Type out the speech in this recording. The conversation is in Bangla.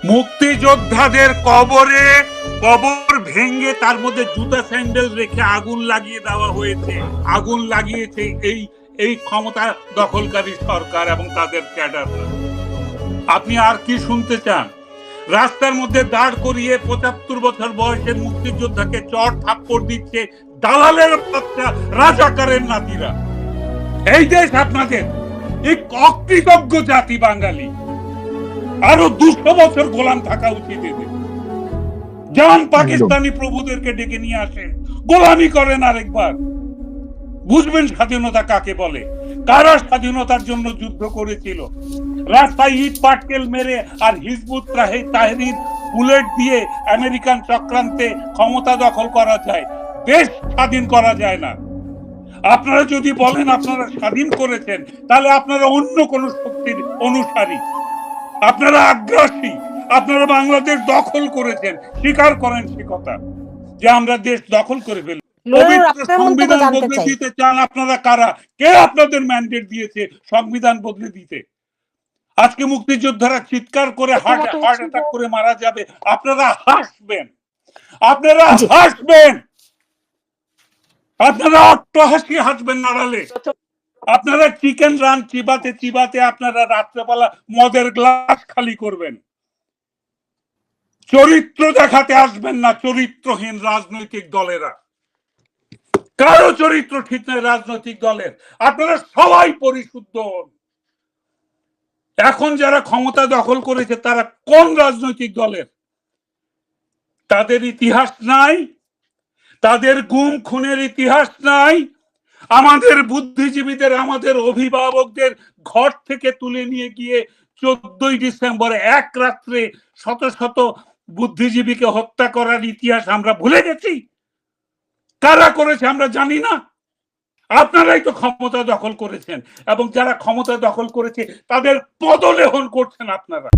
মুক্তিযোদ্ধাদের কবরে কবর ভেঙে তার মধ্যে জুতা স্যান্ডেল রেখে আগুন লাগিয়ে দেওয়া হয়েছে। আগুন লাগিয়েছে এই এই ক্ষমতা দখলকারী সরকার এবং তাদের ক্যাডাররা। আপনি আর কি শুনতে চান? রাস্তার মধ্যে দাঁড় করিয়ে ৭৫ বছর বয়সের মুক্তিযোদ্ধাকে চড় থাপ্পড় দিচ্ছে দালালের বাচ্চা রাজাকারের নাতিরা। এই দেশ আপনাদের, এই অকৃতজ্ঞ জাতি বাঙালি। আরো ২০০ বছর গোলাম থাকা উচিত এদের। যান পাকিস্তানি প্রভুদেরকে ডেকে নিয়ে আসেন, গোলামি করেন আরেকবার, বুঝবেন স্বাধীনতা কাকে বলে, কারা স্বাধীনতার জন্য যুদ্ধ করেছিল। রাস্তায় ইট পাটকেল মেরে আর হিজবুত তাহরির বুলেট দিয়ে আমেরিকান চক্রান্তে ক্ষমতা দখল করা যায়, দেশ স্বাধীন করা যায় না। আপনারা যদি বলেন আপনারা স্বাধীন করেছেন, তাহলে আপনারা অন্য কোন শক্তির অনুসারী, আপনারা আগ্রাসী, আপনারা বাংলাদেশ দখল করেছেন, স্বীকার করেন সে কথা যে আমরা দেশ দখল করে ফেলি। পবিত্র সংবিধান বদলে দিতে চান আপনারা কারা? কে আপনাদের ম্যান্ডেট দিয়েছে সংবিধান বদলে দিতে? আজকে মুক্তিযোদ্ধারা চিৎকার করে হার্ট অ্যাটাক করে মারা যাবে, আপনারা হাসবেন, আপনারা হাসবেন, আপনারা অট্টহাসি হাসবেন নাড়ালে। আপনারা চিকেন রান চিবাতে চিবাতে আপনারা রাত্রেবেলা মদের গ্লাস খালি করবেন। চরিত্র দেখাতে আসবেন না চরিত্রহীন রাজনৈতিক দলেরা। কারো চরিত্র ঠিক নয় রাজনৈতিক দলের। আপনারা সবাই পরিশুদ্ধ হন। এখন যারা ক্ষমতা দখল করেছে তারা কোন রাজনৈতিক দলের? তাদের ইতিহাস নাই, তাদের গুম খুনের ইতিহাস নাই। আমাদের বুদ্ধিজীবীদের, আমাদের অভিভাবকদের ঘর থেকে তুলে নিয়ে গিয়ে 14ই ডিসেম্বর এক রাত্রে শত শত বুদ্ধিজীবীকে হত্যা করার ইতিহাস আমরা ভুলে গেছি। কারা করেছে আমরা জানি না। আপনারাই তো ক্ষমতা দখল করেছেন এবং যারা ক্ষমতা দখল করেছে তাদের পদলেহন করছেন আপনারা।